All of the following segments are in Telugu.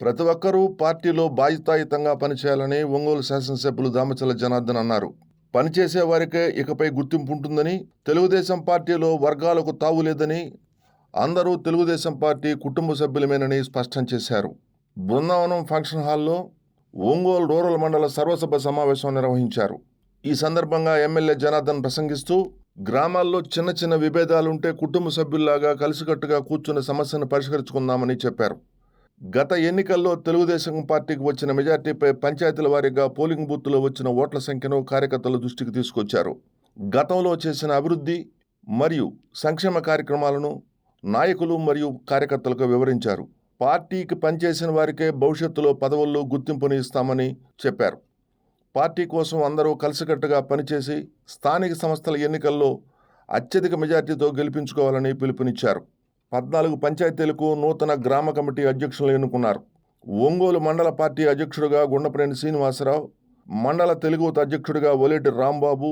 ప్రతి ఒక్కరూ పార్టీలో బాధ్యతాయుతంగా పనిచేయాలని ఒంగోలు శాసనసభ్యులు దామచర్ల జనార్దన్ అన్నారు. పనిచేసే వారికే ఇకపై గుర్తింపు ఉంటుందని, తెలుగుదేశం పార్టీలో వర్గాలకు తావు లేదని, అందరూ తెలుగుదేశం పార్టీ కుటుంబ సభ్యులమేనని స్పష్టం చేశారు. బృందావనం ఫంక్షన్ హాల్లో ఒంగోలు రూరల్ మండల సర్వసభ సమావేశం నిర్వహించారు. ఈ సందర్భంగా ఎమ్మెల్యే జనార్దన్ ప్రసంగిస్తూ, గ్రామాల్లో చిన్న చిన్న విభేదాలుంటే కుటుంబ సభ్యుల్లాగా కలిసికట్టుగా కూర్చుని సమస్యను పరిష్కరించుకుందామని చెప్పారు. గత ఎన్నికల్లో తెలుగుదేశం పార్టీకి వచ్చిన మెజార్టీపై పంచాయతీల వారీగా పోలింగ్ బూత్లో వచ్చిన ఓట్ల సంఖ్యను కార్యకర్తల దృష్టికి తీసుకొచ్చారు. గతంలో చేసిన అభివృద్ధి మరియు సంక్షేమ కార్యక్రమాలను నాయకులు మరియు కార్యకర్తలకు వివరించారు. పార్టీకి పనిచేసిన వారికే భవిష్యత్తులో పదవుల్లో గుర్తింపుని ఇస్తామని చెప్పారు. పార్టీ కోసం అందరూ కలిసికట్టుగా పనిచేసి స్థానిక సంస్థల ఎన్నికల్లో అత్యధిక మెజార్టీతో గెలిపించుకోవాలని పిలుపునిచ్చారు. 14 పంచాయతీలకు నూతన గ్రామ కమిటీ అధ్యక్షులను ఎన్నుకున్నారు. ఒంగోలు మండల పార్టీ అధ్యక్షుడిగా గుండపనేని శ్రీనివాసరావు, మండల తెలుగుత అధ్యక్షుడిగా ఒలేటి రాంబాబు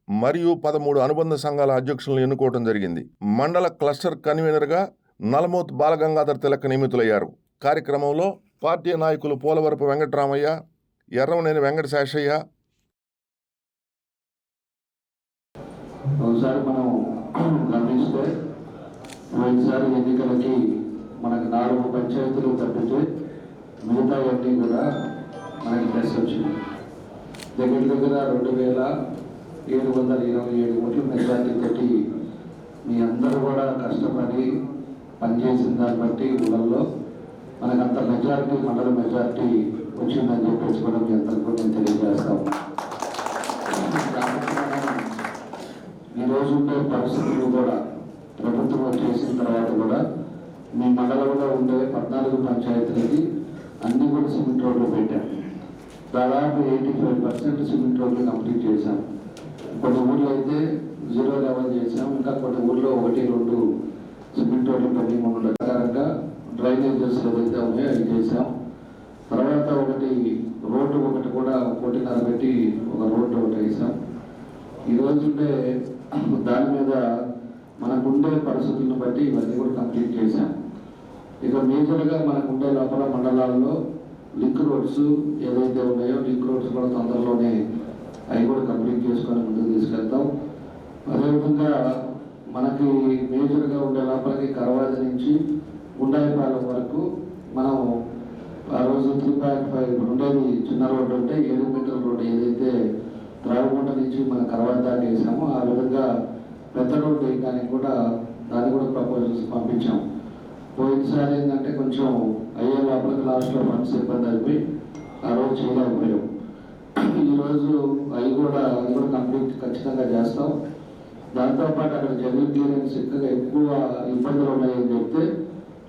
మరియు 13 అనుబంధ సంఘాల అధ్యక్షులను ఎన్నుకోవడం జరిగింది. మండల క్లస్టర్ కన్వీనర్గా నలమోత్ బాలగంగాధర్ తిలక్ నియమితులయ్యారు. కార్యక్రమంలో పార్టీ నాయకులు పోలవరపు వెంకటరామయ్య, ఎర్రమనేని వెంకట శేషయ్య. ఒకసారి మనం గమనిస్తే ఈసారి ఎన్నికలకి మనకి 4 పంచాయతీలు తప్పితే మిగతా అన్నీ కూడా మనకి ప్లస్ వచ్చింది. దగ్గర 2727 ఓట్లు మెజార్టీ తోటి మీ అందరూ కూడా కష్టపడి పనిచేసిన దాన్ని బట్టి ఊళ్ళల్లో మనకంత మెజార్టీ మండల మెజార్టీ వచ్చిందని చెప్పేసి కూడా మీ అందరికీ కూడా నేను తెలియజేస్తాము. ఈరోజు ఉండే పరిస్థితులు కూడా ప్రభుత్వం వచ్చేసిన తర్వాత కూడా మీ మండలంలో ఉండే 14 పంచాయతీలకి అన్ని కూడా సిమెంట్ రోడ్లు పెట్టాం. దాదాపు 85% సిమెంట్ రోడ్లు కంప్లీట్ చేశాం. కొన్ని ఊర్లో అయితే 0 లెవెల్ చేసాం. ఇంకా కొన్ని ఊర్లో 1-2 సిమెంట్ రోడ్లు పెండింగ్ ఉన్న ప్రకారంగా డ్రైనేజెస్ ఏదైతే ఉన్నాయో అవి చేసాం. తర్వాత రోడ్డు ఒకటి కూడా 1.5 పెట్టి ఒక రోడ్డు ఒకటి వేసాం. ఈరోజు ఉండే దాని మీద మనకుండే పరిస్థితులను బట్టి ఇవన్నీ కూడా కంప్లీట్ చేశాం. ఇక మేజర్గా మనకుండే లోపల మండలాల్లో లింక్ రోడ్స్ ఏదైతే ఉన్నాయో లింక్ రోడ్స్ కూడా తొందరలోనే అవి కూడా కంప్లీట్ చేసుకొని ముందుకు తీసుకెళ్తాం. అదేవిధంగా మనకి మేజర్గా ఉండే లోపలికి కరవాది నుంచి గుండాయిపాలెం వరకు మనం ఆ రోజు 3.5 ఉండేది చిన్న రోడ్డు ఉంటే 7 మీటర్ల రోడ్డు ఏదైతే రావిగుంట నుంచి మన కరవాది దాకా వేసామో ఆ విధంగా పెద్ద రోడ్డు వేయడానికి కూడా దాన్ని కూడా ప్రపోజల్స్ పంపించాం. పోయినసారి ఏంటంటే కొంచెం అయ్యే లోపలికి లాస్ట్లో ఫండ్స్ ఇబ్బంది అయిపోయి ఆ రోజు చేయలేకపోయాం. ఈరోజు అది కూడా కంప్లీట్ ఖచ్చితంగా చేస్తాం. దాంతోపాటు అక్కడ జనరల్ క్లియరెన్స్ ఎక్కువ ఇబ్బందులు ఉన్నాయని చెప్తే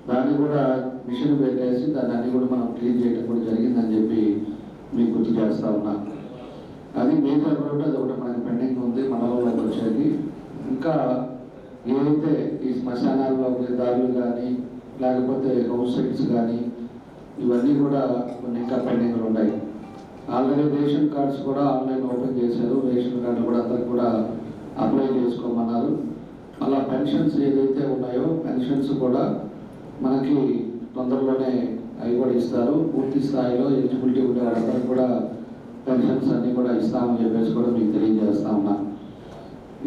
దాన్ని కూడా మిషన్ పెట్టేసి దాన్ని అన్ని కూడా మనం క్లీన్ చేయడం కూడా జరిగిందని చెప్పి మీకు గుర్తు చేస్తా ఉన్నా. అది మేజర్ రోడ్డు, అది ఒకటి మనకి పెండింగ్ ఉంది మండలంలోకి వచ్చేది. ఇంకా ఏదైతే ఈ శ్మశానాల్లో దారులు కానీ లేకపోతే హౌస్ సైట్స్ కానీ ఇవన్నీ కూడా కొన్ని ఇంకా పెండింగ్లు ఉన్నాయి. ఆల్రెడీ రేషన్ కార్డ్స్ కూడా ఆన్లైన్ ఓపెన్ చేశారు. రేషన్ కార్డులు కూడా అందరికి కూడా అప్లై చేసుకోమన్నారు. అలా పెన్షన్స్ ఏదైతే ఉన్నాయో పెన్షన్స్ కూడా మనకి తొందరలోనే అవి కూడా ఇస్తారు. పూర్తి స్థాయిలో ఎలిజిబిలిటీ ఉండే వాళ్ళందరికీ కూడా పెన్షన్స్ అన్నీ కూడా ఇస్తామని చెప్పేసి కూడా మీకు తెలియజేస్తా ఉన్నా.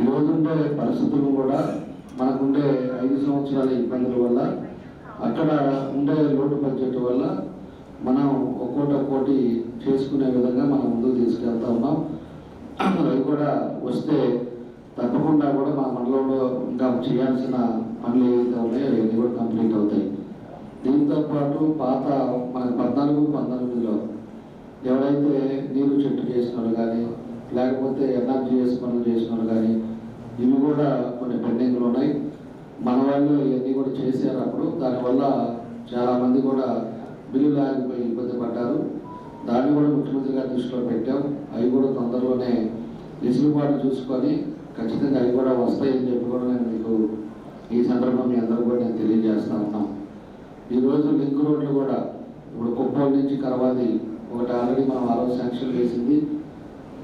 ఈరోజు ఉండే పరిస్థితులు కూడా మనకుండే 5 సంవత్సరాల ఇబ్బందుల వల్ల అక్కడ ఉండే లోటు బడ్జెట్ వల్ల మనం ఒక్కోటి చేసుకునే విధంగా మనం ముందుకు తీసుకెళ్తా ఉన్నాం. అవి కూడా వస్తే తప్పకుండా కూడా మన మండలంలో ఇంకా చేయాల్సిన పనులు ఏవైతే ఉన్నాయో అవన్నీ కూడా కంప్లీట్ అవుతాయి. దీంతో పాటు పాత మనకు 14-19లో ఎవరైతే నీరు చెట్టు చేసిన వాళ్ళు కానీ లేకపోతే ఎన్ఆర్జీఎస్ పనులు చేసిన వాళ్ళు కానీ ఇవి కూడా కొన్ని పెండింగ్లు ఉన్నాయి. మన వాళ్ళు ఇవన్నీ కూడా చేశారు. అప్పుడు దానివల్ల చాలామంది కూడా బిల్లులు ఆగిపోయి ఇబ్బంది పడ్డారు. దాన్ని కూడా ముఖ్యమంత్రి గారి దృష్టిలో పెట్టాం. అవి కూడా తొందరలోనే వెసులుబాటు చూసుకొని ఖచ్చితంగా అవి కూడా వస్తాయని చెప్పి కూడా నేను మీకు ఈ సందర్భం మీ అందరూ కూడా నేను తెలియజేస్తా ఉన్నాం. ఈరోజు లింక్ రోడ్లు కూడా ఇప్పుడు కుప్పం నుంచి కరవాది ఒకటి ఆల్రెడీ మనం ఆ రోజు శాంక్షన్ వేసింది,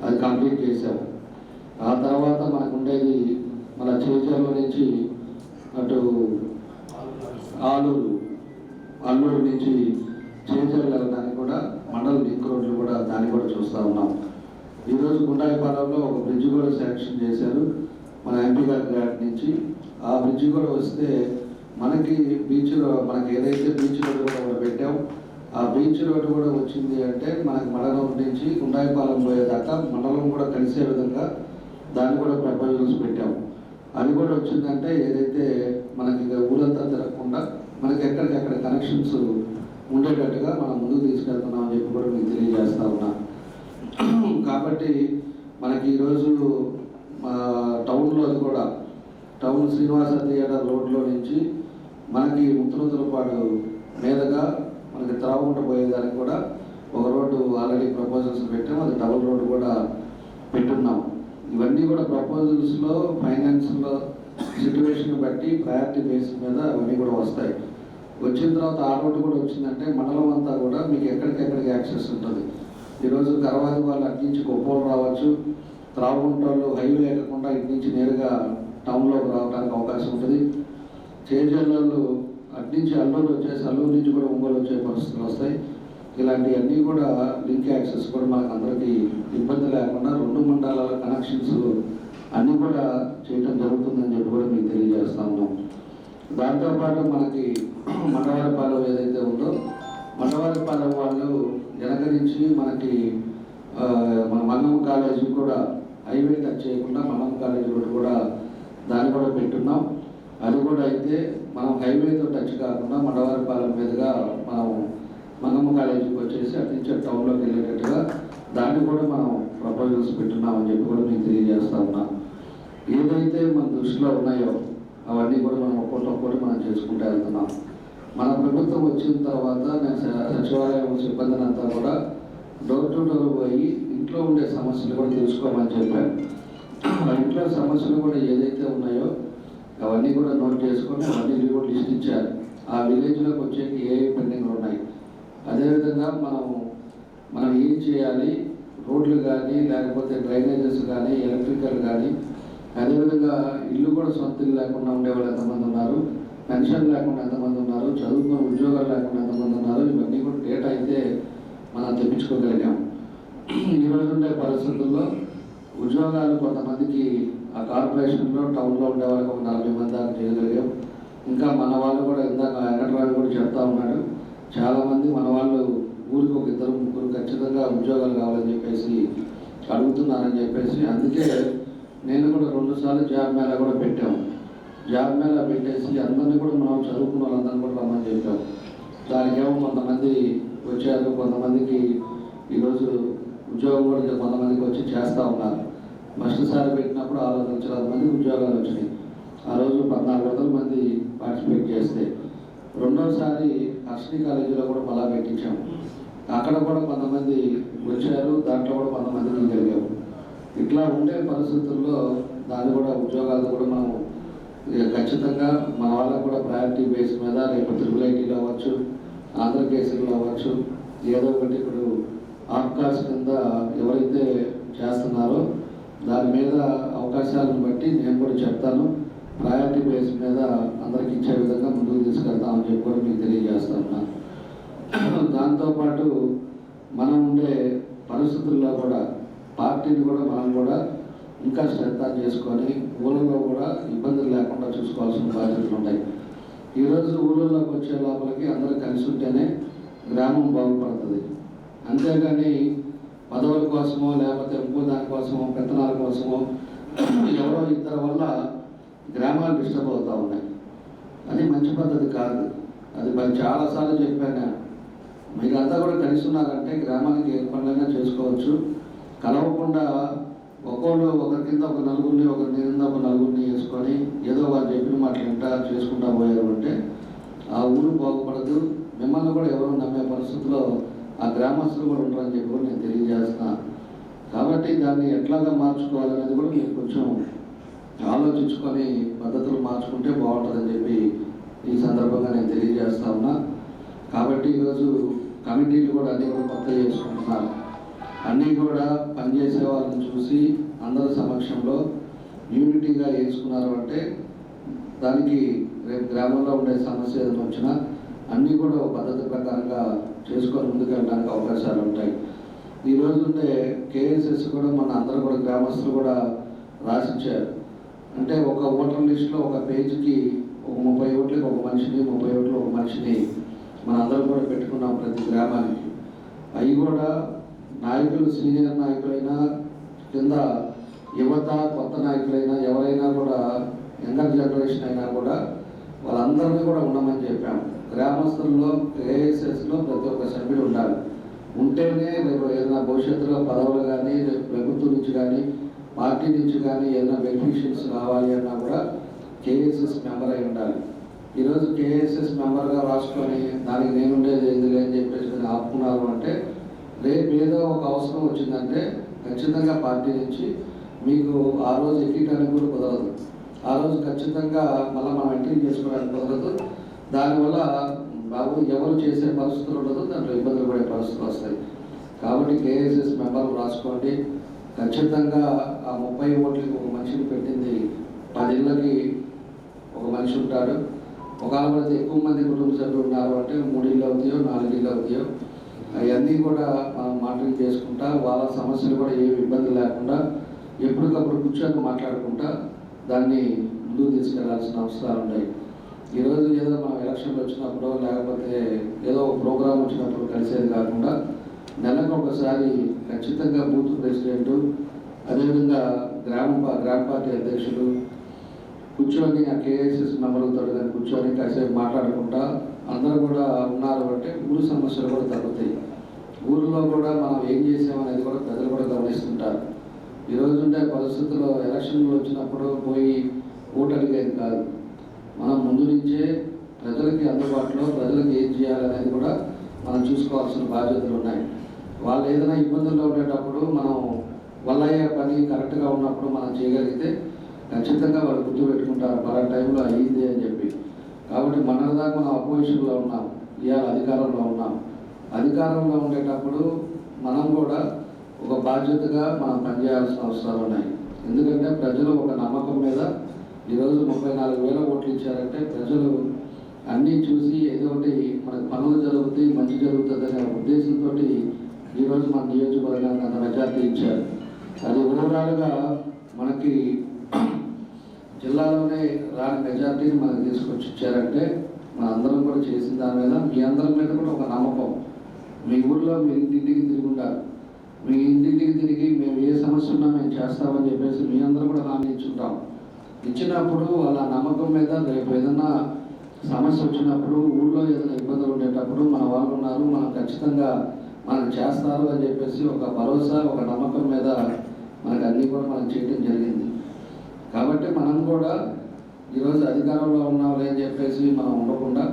అది కంప్లీట్ చేసాం. ఆ తర్వాత మనకు ఉండేది మన చేజర్ల నుంచి అటు అల్లూరు నుంచి చేజర్లు వెళ్ళడానికి కూడా మండల లింక్ రోడ్లు కూడా దాన్ని కూడా చూస్తూ ఉన్నాం. ఈరోజు గుండాయిపాలెంలో ఒక బ్రిడ్జ్ కూడా శాంక్షన్ చేశారు మన ఎంపీ గారి నుంచి. ఆ బ్రిడ్జ్ కూడా వస్తే మనకి బీచ్ మనకి ఏదైతే బీచ్ రోడ్ కూడా పెట్టాం, ఆ బీచ్ రోడ్ కూడా వచ్చింది అంటే మనకి మండలం నుంచి గుండాయిపాలెం పోయేదాకా మండలం కూడా కలిసే విధంగా దాన్ని కూడా ప్రపోజల్స్ పెట్టాం. అది కూడా వచ్చిందంటే ఏదైతే మనకి ఊరంతా తిరగకుండా మనకి ఎక్కడికెక్కడ కనెక్షన్స్ ఉండేటట్టుగా మనం ముందుకు తీసుకెళ్తున్నాం అని చెప్పి కూడా మీకు తెలియజేస్తా ఉన్నా. కాబట్టి మనకి ఈరోజు టౌన్లో కూడా టౌన్ శ్రీనివాస థియేటర్ రోడ్లో నుంచి మనకి ముత్తనూతలపాడు మీదుగా మనకి త్రాగుంట పోయేదానికి కూడా ఒక రోడ్డు ఆల్రెడీ ప్రపోజల్స్ పెట్టాం, అది డబుల్ రోడ్డు కూడా పెట్టున్నాం. ఇవన్నీ కూడా ప్రపోజల్స్లో ఫైనాన్స్లో సిచ్యువేషన్ బట్టి ప్రయారిటీ బేస్ మీద అవన్నీ కూడా వస్తాయి. వచ్చిన తర్వాత ఆ రోడ్డు కూడా వచ్చిందంటే మండలం అంతా కూడా మీకు ఎక్కడికెక్కడికి యాక్సెస్ ఉంటుంది. ఈరోజు కరవాది వాళ్ళు అటు నుంచి కొప్పోలు రావచ్చు, త్రాగుంటోళ్ళు హైవే లేకుండా ఇటు నుంచి నేరుగా టౌన్లోకి రావడానికి అవకాశం ఉంటుంది. చేజర్లలో అటు నుంచి అల్లూరు వచ్చేసి అల్లూరు నుంచి కూడా ఒంగోలు వచ్చే పరిస్థితులు వస్తాయి. ఇలాంటివన్నీ కూడా లింక్ యాక్సెస్ కూడా మనకు అందరికీ ఇబ్బంది లేకుండా 2 మండలాల కనెక్షన్స్ అన్నీ కూడా చేయడం జరుగుతుందని చెప్పి కూడా మీకు తెలియజేస్తా ఉన్నాం. దాంతోపాటు మనకి మండవారిపాలెం ఏదైతే ఉందో మండవారిపాలెం వాళ్ళు వెనక నుంచి మనకి మన మన్నం కాలేజీ కూడా హైవే టచ్ చేయకుండా మన్నం కాలేజీ కూడా దాన్ని కూడా పెట్టున్నాం. అది కూడా అయితే మనం హైవేతో టచ్ కాకుండా మండవారిపాలెం మీదుగా మనం మన్నమ్మ కాలేజీకి వచ్చేసి అటు నుంచి టౌన్లోకి వెళ్ళేటట్టుగా దాన్ని కూడా మనం ప్రపోజల్స్ పెట్టున్నామని చెప్పి కూడా మీకు తెలియజేస్తా ఉన్నాం. ఏదైతే మన దృష్టిలో ఉన్నాయో అవన్నీ కూడా మనం ఒక్కొక్కటి మనం చేసుకుంటూ వెళ్తున్నాం. మన ప్రభుత్వం వచ్చిన తర్వాత నేను సచివాలయం సిబ్బందిని అంతా కూడా డోర్ టు డోర్ పోయి ఇంట్లో ఉండే సమస్యలు కూడా తెలుసుకోమని చెప్పాను. ఆ ఇంట్లో సమస్యలు కూడా ఏదైతే ఉన్నాయో అవన్నీ కూడా నోట్ చేసుకొని అవన్నీ కూడా లిస్ట్ ఇచ్చారు. ఆ విలేజ్లోకి వచ్చేకి ఏ పెండింగ్లు ఉన్నాయి, అదేవిధంగా మనం ఏం చేయాలి, రోడ్లు కానీ లేకపోతే డ్రైనేజెస్ కానీ ఎలక్ట్రికల్ కానీ, అదేవిధంగా ఇల్లు కూడా సొంత ఇల్లు లేకుండా ఉండేవాళ్ళు ఎంతమంది ఉన్నారు, పెన్షన్ లేకుండా ఎంతమంది ఉన్నారు, చదువుకున్న ఉద్యోగాలు లేకుండా ఎంతమంది ఉన్నారు, ఇవన్నీ కూడా డేటా అయితే మనం తెప్పించుకోగలిగాం. ఈరోజు ఉండే పరిస్థితుల్లో ఉద్యోగాలు కొంతమందికి ఆ కార్పొరేషన్లో టౌన్లో ఉండే వాళ్ళకి ఒక 40 మంది దాకా చేయగలిగాం. ఇంకా మన వాళ్ళు కూడా ఇందాక వెంకటరావు కూడా చెప్తా ఉన్నాడు, చాలామంది మన వాళ్ళు ఊరికి ఒక 2-3 ఖచ్చితంగా ఉద్యోగాలు కావాలని చెప్పేసి అడుగుతున్నారని చెప్పేసి అందుకే నేను కూడా 2 సార్లు జాబ్ మేళా కూడా పెట్టాము. జాబ్ మేళా పెట్టేసి అందరినీ కూడా మనం చదువుకున్న వాళ్ళందరినీ కూడా రమ్మని చెప్పాం. దానికేమో కొంతమంది వచ్చారు, కొంతమందికి ఈరోజు ఉద్యోగం కూడా కొంతమందికి వచ్చి చేస్తూ ఉన్నారు. ఫస్ట్ సారి పెట్టినప్పుడు 600 మంది ఉద్యోగాలు వచ్చినాయి. ఆ రోజు 1400 మంది పార్టిసిపేట్ చేస్తే రెండోసారి హర్షిని కాలేజీలో కూడా మళ్ళా పెట్టించాము. అక్కడ కూడా కొంతమంది వచ్చారు, దాంట్లో కూడా కొంతమందికి కలిగాము. ఇట్లా ఉండే పరిస్థితుల్లో దాన్ని కూడా ఉద్యోగాలు కూడా మనం ఖచ్చితంగా మన వాళ్ళకు కూడా ప్రయారిటీ బేస్ మీద రేపు త్రిపుల్ అవ్వచ్చు, ఆంధ్రకేసీలో అవ్వచ్చు, ఏదో ఒకటి ఇప్పుడు ఆఫ్కాస్ కింద ఎవరైతే చేస్తున్నారో దాని మీద అవకాశాలను బట్టి నేను కూడా చెప్తాను, ప్రయారిటీ బేస్ మీద అందరికి ఇచ్చే విధంగా ముందుకు తీసుకెళ్తామని చెప్పి కూడా మీకు తెలియజేస్తాను. దాంతోపాటు మనం ఉండే పరిస్థితుల్లో కూడా పార్టీని కూడా మనం కూడా ఇంకా శ్రద్ధ చేసుకొని ఊళ్ళలో కూడా ఇబ్బందులు లేకుండా చూసుకోవాల్సిన బాధ్యతలు ఉన్నాయి. ఈరోజు ఊళ్ళలోకి వచ్చే లోపలికి అందరూ కలిసి ఉంటేనే గ్రామం బాగుపడుతుంది. అంతేగాని పదవుల కోసమో లేకపోతే ఇంకో దానికోసమో పెత్తనాల కోసమో ఎవరో ఇద్దరి వల్ల గ్రామాలు డిస్టర్బ్ అవుతూ ఉన్నాయి. అది మంచి పద్ధతి కాదు. అది మరి చాలాసార్లు చెప్పాను, మీరంతా కూడా కలిసి ఉన్నారంటే గ్రామానికి ఏ పనులైనా చేసుకోవచ్చు. కలవకుండా ఒకళ్ళు ఒకరి కింద ఒక నలుగురిని, ఒకరి కింద ఒక నలుగురిని వేసుకొని ఏదో వాళ్ళు చెప్పిన మాటలు ఇంటా చేసుకుంటా పోయారు అంటే ఆ ఊరు బాగుపడదు. మిమ్మల్ని కూడా ఎవరు నమ్మే పరిస్థితిలో ఆ గ్రామస్తులు కూడా ఉంటారని చెప్పి కూడా నేను తెలియజేస్తున్నా. కాబట్టి దాన్ని ఎట్లాగా మార్చుకోవాలనేది కూడా మీరు కొంచెం ఆలోచించుకొని పద్ధతులు మార్చుకుంటే బాగుంటుందని చెప్పి ఈ సందర్భంగా నేను తెలియజేస్తా ఉన్నా. కాబట్టి ఈరోజు కమిటీలు కూడా అన్నీ కూడా కొత్త చేసుకుంటున్నారు. అన్నీ కూడా పనిచేసే వాళ్ళని చూసి అందరి సమక్షంలో యూనిటీగా వేసుకున్నారు అంటే దానికి రేపు గ్రామంలో ఉండే సమస్య ఏదైనా వచ్చినా అన్నీ కూడా ఒక పద్ధతి ప్రకారంగా చేసుకొని ముందుకు వెళ్ళడానికి అవకాశాలు ఉంటాయి. ఈ రోజు ఉండే కేఎస్ఎస్ కూడా మన అందరూ కూడా గ్రామస్తులు కూడా రాసిచ్చారు. అంటే ఒక ఓటర్ లిస్టులో ఒక పేజీకి ఒక 30 ఓట్లకి ఒక మనిషిని, 30 ఓట్లు ఒక మనిషిని మన అందరం కూడా పెట్టుకున్నాం ప్రతి గ్రామానికి. అవి కూడా నాయకులు, సీనియర్ నాయకులైనా, కింద యువత, కొత్త నాయకులైనా, ఎవరైనా కూడా యంగర్ జనరేషన్ అయినా కూడా వాళ్ళందరినీ కూడా ఉండమని చెప్పాము. గ్రామస్తుల్లో కేఎస్ఎస్లో ప్రతి ఒక్క సభ్యుడు ఉండాలి. ఉంటేనే రేపు ఏదైనా భవిష్యత్తులో పదవులు కానీ, రేపు ప్రభుత్వం నుంచి కానీ, పార్టీ నుంచి కానీ ఏదైనా బెనిఫిషియల్స్ కావాలి అన్నా కూడా కేఎస్ఎస్ మెంబర్ అయి ఉండాలి. ఈరోజు కేఎస్ఎస్ మెంబర్గా రాసుకొని దానికి నేనుండేది ఎందుకు అని చెప్పేసి ఆపుకున్నారు అంటే, రేపు ఏదో ఒక అవసరం వచ్చిందంటే ఖచ్చితంగా పార్టీ నుంచి మీకు ఆ రోజు ఎక్కడానికి కూడా కుదరదు. ఆ రోజు ఖచ్చితంగా మళ్ళీ మనం ఎంట్రీ చేసుకోవడానికి కుదరదు. దానివల్ల బాబు ఎవరు చేసే పరిస్థితులు ఉండదు, దాంట్లో ఇబ్బందులు పడే పరిస్థితులు వస్తాయి. కాబట్టి కేఎస్ఎస్ మెంబర్లు రాసుకోండి. ఖచ్చితంగా ఆ 30 ఓట్లకి ఒక మనిషిని పెట్టింది 10 ఇళ్ళకి ఒక మనిషి ఉంటాడు. ఒకవేళ పడితే ఎక్కువ మంది కుటుంబ సభ్యులు ఉన్నారు అంటే 3 ఇళ్ళు అవుతాయో, 4 ఇళ్ళు అవుతాయో, అవన్నీ కూడా మనం మానిటరింగ్ చేసుకుంటా, వాళ్ళ సమస్యలు కూడా ఏమి ఇబ్బంది లేకుండా ఎప్పటికప్పుడు కూర్చొని మాట్లాడుకుంటా దాన్ని ముందుకు తీసుకెళ్లాల్సిన అవసరాలు ఉన్నాయి. ఈరోజు ఏదో మనం ఎలక్షన్లు వచ్చినప్పుడు, లేకపోతే ఏదో ఒక ప్రోగ్రాం వచ్చినప్పుడు కలిసేది కాకుండా నెలకు ఒకసారి ఖచ్చితంగా బూత్ ప్రెసిడెంట్, అదేవిధంగా గ్రామ పార్టీ అధ్యక్షులు కూర్చొని ఆ కేఎస్ఎస్ మెంబర్లతో కానీ కూర్చొని కాసేపు మాట్లాడుకుంటా అందరూ కూడా ఉన్నారు అంటే ఊరు సమస్యలు కూడా తగ్గుతాయి. ఊరిలో కూడా మనం ఏం చేసామనేది కూడా ప్రజలు కూడా గమనిస్తుంటారు. ఈరోజు ఉండే పరిస్థితుల్లో ఎలక్షన్లు వచ్చినప్పుడు పోయి ఓటు అడిగేది కాదు. మనం ముందు నుంచే ప్రజలకి అందుబాటులో ప్రజలకు ఏం చేయాలనేది కూడా మనం చూసుకోవాల్సిన బాధ్యతలు ఉన్నాయి. వాళ్ళు ఏదైనా ఇబ్బందుల్లో ఉండేటప్పుడు మనం వాళ్ళయ్యే పని కరెక్ట్గా ఉన్నప్పుడు మనం చేయగలిగితే ఖచ్చితంగా వాళ్ళు గుర్తుపెట్టుకుంటారు, పలానా టైంలో అయ్యింది అని చెప్పి. కాబట్టి మొన్నటిదాకా మనం అపోజిషన్లో ఉన్నాం, ఇవాళ అధికారంలో ఉన్నాం. అధికారంలో ఉండేటప్పుడు మనం కూడా ఒక బాధ్యతగా మనం పనిచేయాల్సిన అవసరాలు ఉన్నాయి. ఎందుకంటే ప్రజలు ఒక నమ్మకం మీద ఈరోజు 34,000 ఓట్లు ఇచ్చారంటే ప్రజలు అన్నీ చూసి ఏదో ఒకటి మనకు పనులు జరుగుతాయి, మంచి జరుగుతుంది అనే ఉద్దేశంతో ఈరోజు మన నియోజకవర్గానికి అంత మెజార్టీ ఇచ్చారు. అది ఓవరాల్గా మనకి జిల్లాలోనే రాని మెజార్టీని మనకు తీసుకొచ్చి ఇచ్చారంటే మన అందరం కూడా చేసిన దాని మీద, మీ అందరి మీద కూడా ఒక నమ్మకం. మీ ఊర్లో మీరు ఇంటింటికి తిరిగి ఉంటారు. మీ ఇంటింటికి తిరిగి మేము ఏ సమస్య ఉన్నా మేము చేస్తామని చెప్పేసి మీ అందరూ కూడా హామీ ఇచ్చుంటాం. ఇచ్చినప్పుడు వాళ్ళ నమ్మకం మీద రేపు ఏదైనా సమస్య వచ్చినప్పుడు, ఊళ్ళో ఏదైనా ఇబ్బందులు ఉండేటప్పుడు మన వాళ్ళు ఉన్నారు, మనం ఖచ్చితంగా మనకు చేస్తారు అని చెప్పేసి ఒక భరోసా, ఒక నమ్మకం మీద మనకు అన్నీ కూడా మనం చేయడం జరిగింది. కాబట్టి మనం కూడా ఈరోజు అధికారంలో ఉన్నాం అని చెప్పేసి మనం ఉండకుండా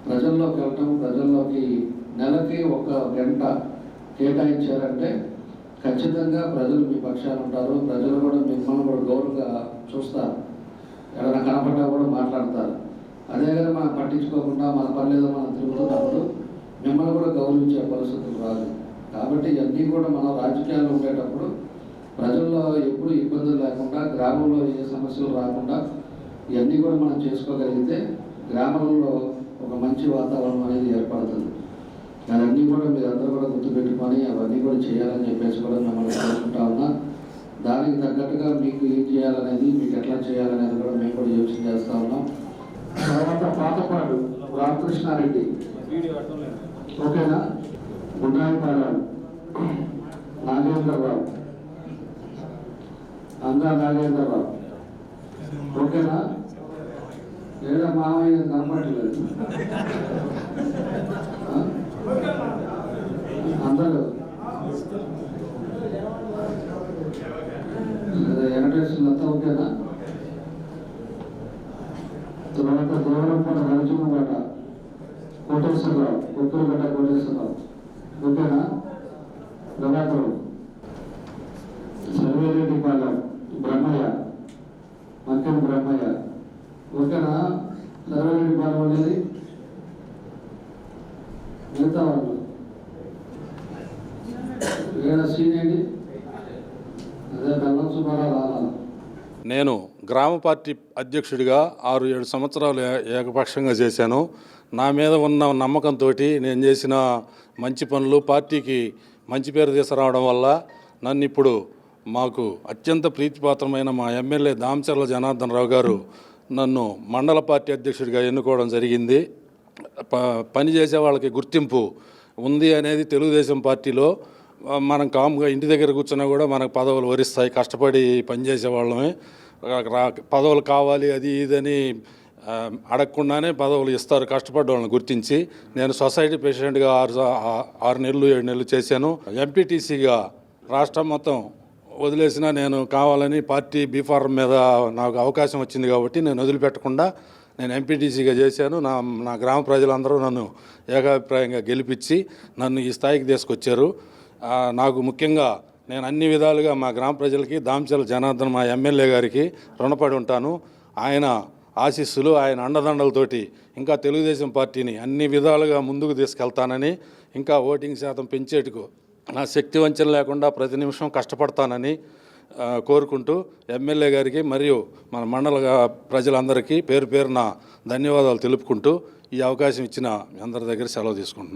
ప్రజల్లోకి వెళ్ళటం, ప్రజల్లోకి నెలకి 1 గంట కేటాయించారంటే ఖచ్చితంగా ప్రజలు మీ పక్షాన ఉంటారు. ప్రజలు కూడా మిమ్మల్ని కూడా గౌరవంగా చూస్తారు, ఎవరైనా కనపడ్డా కూడా మాట్లాడతారు. అదే కానీ మనం పట్టించుకోకుండా మన పని లేదో మనం తిరుగుతున్నప్పుడు మిమ్మల్ని కూడా గౌరవించే పరిస్థితులు రాదు. కాబట్టి ఇవన్నీ కూడా మనం రాజకీయాల్లో ఉండేటప్పుడు ప్రజల్లో ఎప్పుడు ఇబ్బందులు లేకుండా, గ్రామంలో ఏ సమస్యలు రాకుండా ఇవన్నీ కూడా మనం చేసుకోగలిగితే గ్రామంలో ఒక మంచి వాతావరణం అనేది ఏర్పడుతుంది. అవన్నీ కూడా మీరు అందరూ కూడా గుర్తుపెట్టుకొని అవన్నీ కూడా చేయాలని చెప్పేసి కూడా మిమ్మల్ని కోరుకుంటా ఉన్నా. దానికి తగ్గట్టుగా మీకు ఏం చేయాలనేది, మీకు ఎట్లా చేయాలనేది కూడా మేము కూడా యోచన చేస్తూ ఉన్నాం. తర్వాత పాతపాడు రామకృష్ణారెడ్డి, ఓకేనా? గుండ్రాయిపాలెం నాగేంద్రరావు, అందా నాగేంద్రరావు, ఓకేనా? లేదా మామయ్య కనపడలేదు అందరూ వెంకటేశ్వరులు అంతా ఓకేనా? తర్వాత దేవరంపూడ నరసింహగడ్డ కోటేశ్వరరావు, కొత్తూరుగడ్డ కోటేశ్వరరావు, ఓకేనా? ప్రభాకరు, సర్వేరెడ్డిపాలెం బ్రహ్మయ్య, మక్కెన బ్రహ్మయ్య, ఓకేనా? సర్వేరెడ్డిపాలెం అనేది మిగతా వాళ్ళు ఏడా సీనేది అదే బెల్లం సుబ్బారావు రావాలి. నేను గ్రామ పార్టీ అధ్యక్షుడిగా 6-7 సంవత్సరాలు ఏకపక్షంగా చేశాను. నా మీద ఉన్న నమ్మకంతో నేను చేసిన మంచి పనులు పార్టీకి మంచి పేరు తీసుకురావడం వల్ల నన్ను ఇప్పుడు మాకు అత్యంత ప్రీతిపాత్రమైన మా ఎమ్మెల్యే దామచర్ల జనార్దన్ రావు గారు నన్ను మండల పార్టీ అధ్యక్షుడిగా ఎన్నుకోవడం జరిగింది. పని చేసే వాళ్ళకి గుర్తింపు ఉంది అనేది తెలుగుదేశం పార్టీలో మనం కామ్గా ఇంటి దగ్గర కూర్చున్నా కూడా మనకు పదవులు వరిస్తాయి. కష్టపడి పనిచేసే వాళ్ళమే పదవులు కావాలి అది ఇదని అడగకుండానే పదవులు ఇస్తారు కష్టపడ్డ వాళ్ళని గుర్తించి. నేను సొసైటీ ప్రెసిడెంట్గా 6 నెలలు 7 నెలలు చేశాను. ఎంపీటీసీగా రాష్ట్రం మొత్తం వదిలేసినా నేను కావాలని పార్టీ బీఫారం మీద నాకు అవకాశం వచ్చింది కాబట్టి నేను వదిలిపెట్టకుండా నేను ఎంపీటీసీగా చేశాను. నా గ్రామ ప్రజలందరూ నన్ను ఏకాభిప్రాయంగా గెలిపించి నన్ను ఈ స్థాయికి తీసుకొచ్చారు. నాకు ముఖ్యంగా నేను అన్ని విధాలుగా మా గ్రామ ప్రజలకి దామచర్ల జనార్దన్ మా ఎమ్మెల్యే గారికి రుణపడి ఉంటాను. ఆయన ఆశీస్సులు ఆయన అండదండలతోటి ఇంకా తెలుగుదేశం పార్టీని అన్ని విధాలుగా ముందుకు తీసుకెళ్తానని, ఇంకా ఓటింగ్ శాతం పెంచేటుకు నా శక్తి వంచన లేకుండా ప్రతి నిమిషం కష్టపడతానని కోరుకుంటూ ఎమ్మెల్యే గారికి మరియు మన మండల ప్రజలందరికీ పేరు పేరున ధన్యవాదాలు తెలుపుకుంటూ ఈ అవకాశం ఇచ్చిన అందరి దగ్గర సెలవు తీసుకుంటున్నాం.